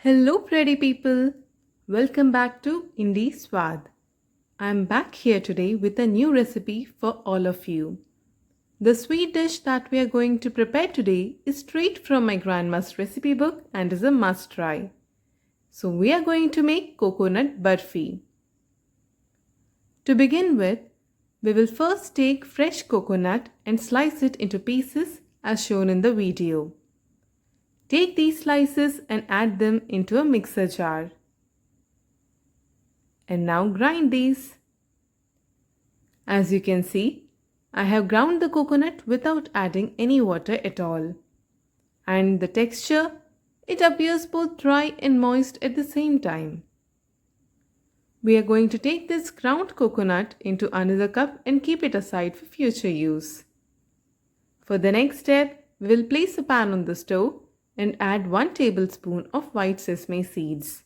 Hello, pretty people. Welcome back to Indie Swad. I'm back here today with a new recipe for all of you. The sweet dish that we are going to prepare today is straight from my grandma's recipe book and is a must try. So we are going to make coconut barfi. To begin with, we will first take fresh coconut and slice it into pieces as shown in the video. Take these slices and add them into a mixer jar. And now grind these. As you can see, I have ground the coconut without adding any water at all. And the texture, it appears both dry and moist at the same time. We are going to take this ground coconut into another cup and keep it aside for future use. For the next step, we will place a pan on the stove and add 1 tablespoon of white sesame seeds.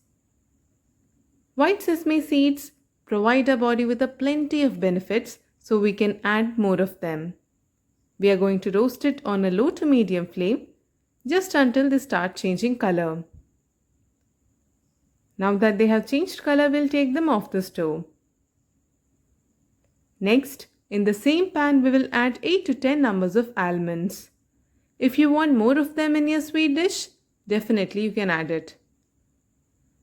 White sesame seeds provide our body with a plenty of benefits, so we can add more of them. We are going to roast it on a low to medium flame just until they start changing color. Now that they have changed color, we'll take them off the stove. Next, in the same pan, we will add 8 to 10 numbers of almonds. If you want more of them in your sweet dish, definitely you can add it.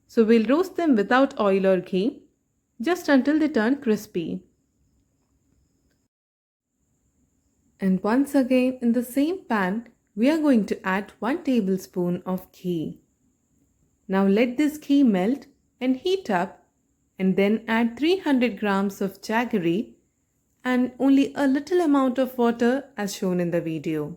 So we'll roast them without oil or ghee, just until they turn crispy. And once again in the same pan, we are going to add 1 tablespoon of ghee. Now let this ghee melt and heat up, and then add 300 grams of jaggery and only a little amount of water as shown in the video.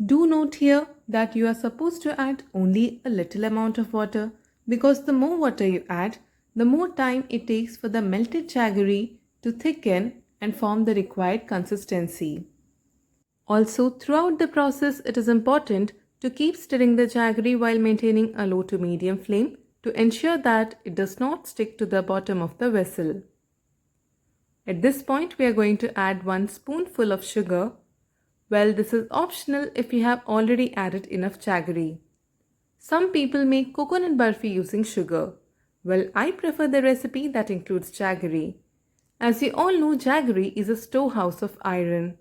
Do note here that you are supposed to add only a little amount of water, because the more water you add, the more time it takes for the melted jaggery to thicken and form the required consistency. Also, throughout the process, it is important to keep stirring the jaggery while maintaining a low to medium flame to ensure that it does not stick to the bottom of the vessel. At this point, we are going to add 1 spoonful of sugar. Well, this is optional if you have already added enough jaggery. Some people make coconut barfi using sugar. Well, I prefer the recipe that includes jaggery. As you all know, jaggery is a storehouse of iron.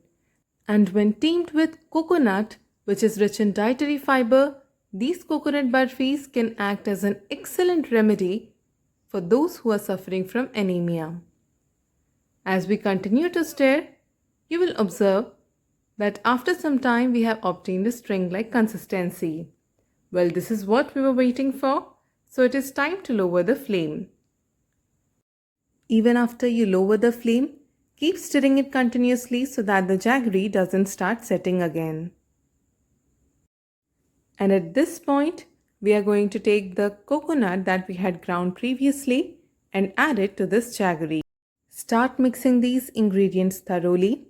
And when teamed with coconut, which is rich in dietary fiber, these coconut barfis can act as an excellent remedy for those who are suffering from anemia. As we continue to stir, you will observe that after some time we have obtained a string-like consistency. Well, this is what we were waiting for, so it is time to lower the flame. Even after you lower the flame, keep stirring it continuously so that the jaggery doesn't start setting again. And at this point, we are going to take the coconut that we had ground previously and add it to this jaggery. Start mixing these ingredients thoroughly.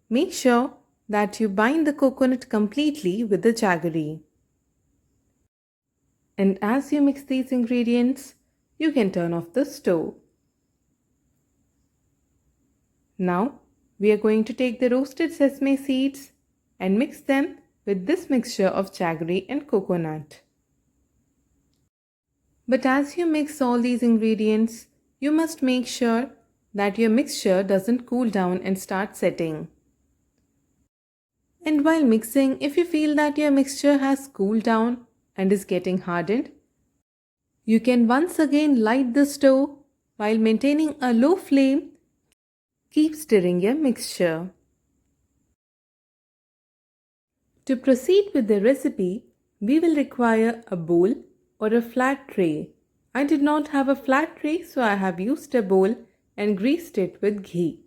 Make sure that you bind the coconut completely with the jaggery. And as you mix these ingredients, you can turn off the stove. Now, we are going to take the roasted sesame seeds and mix them with this mixture of jaggery and coconut. But as you mix all these ingredients, you must make sure that your mixture doesn't cool down and start setting. And while mixing, if you feel that your mixture has cooled down and is getting hardened, you can once again light the stove while maintaining a low flame. Keep stirring your mixture. To proceed with the recipe, we will require a bowl or a flat tray. I did not have a flat tray, so I have used a bowl and greased it with ghee.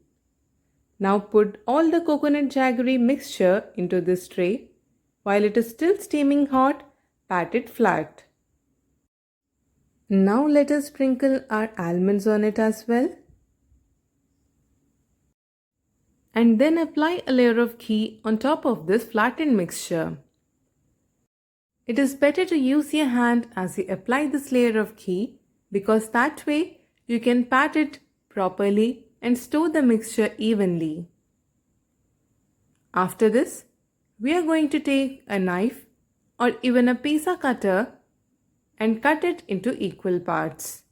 Now put all the coconut jaggery mixture into this tray. While it is still steaming hot, pat it flat. Now let us sprinkle our almonds on it as well. And then apply a layer of ghee on top of this flattened mixture. It is better to use your hand as you apply this layer of ghee, because that way you can pat it properly and store the mixture evenly. After this, we are going to take a knife or even a pizza cutter and cut it into equal parts.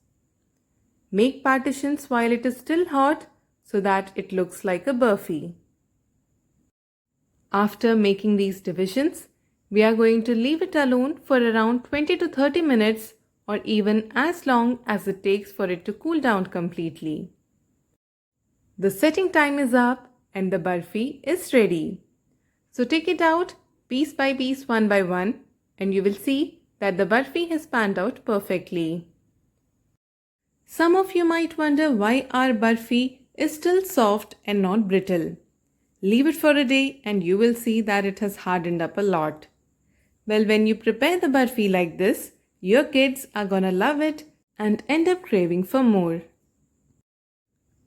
Make partitions while it is still hot so that it looks like a burfi. After making these divisions, we are going to leave it alone for around 20 to 30 minutes or even as long as it takes for it to cool down completely. The setting time is up and the barfi is ready. So take it out piece by piece, one by one, and you will see that the barfi has panned out perfectly. Some of you might wonder why our barfi is still soft and not brittle. Leave it for a day and you will see that it has hardened up a lot. Well, when you prepare the barfi like this, your kids are gonna love it and end up craving for more.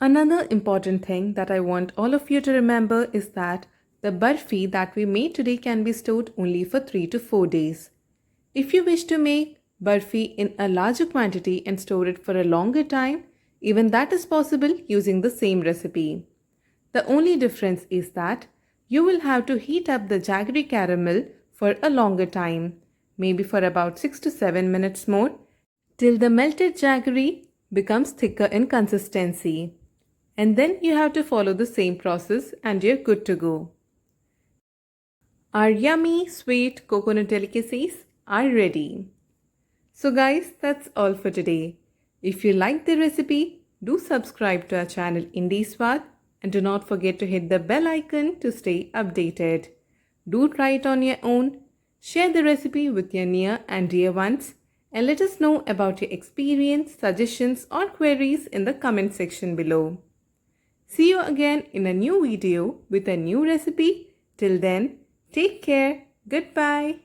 Another important thing that I want all of you to remember is that the barfi that we made today can be stored only for 3 to 4 days. If you wish to make barfi in a larger quantity and store it for a longer time, even that is possible using the same recipe. The only difference is that you will have to heat up the jaggery caramel for a longer time, maybe for about 6 to 7 minutes more, till the melted jaggery becomes thicker in consistency. And then you have to follow the same process and you're good to go. Our yummy sweet coconut delicacies are ready. So guys, that's all for today. If you like the recipe, do subscribe to our channel Indie Swad and do not forget to hit the bell icon to stay updated. Do try it on your own, share the recipe with your near and dear ones, and let us know about your experience, suggestions or queries in the comment section below. See you again in a new video with a new recipe. Till then, take care. Goodbye.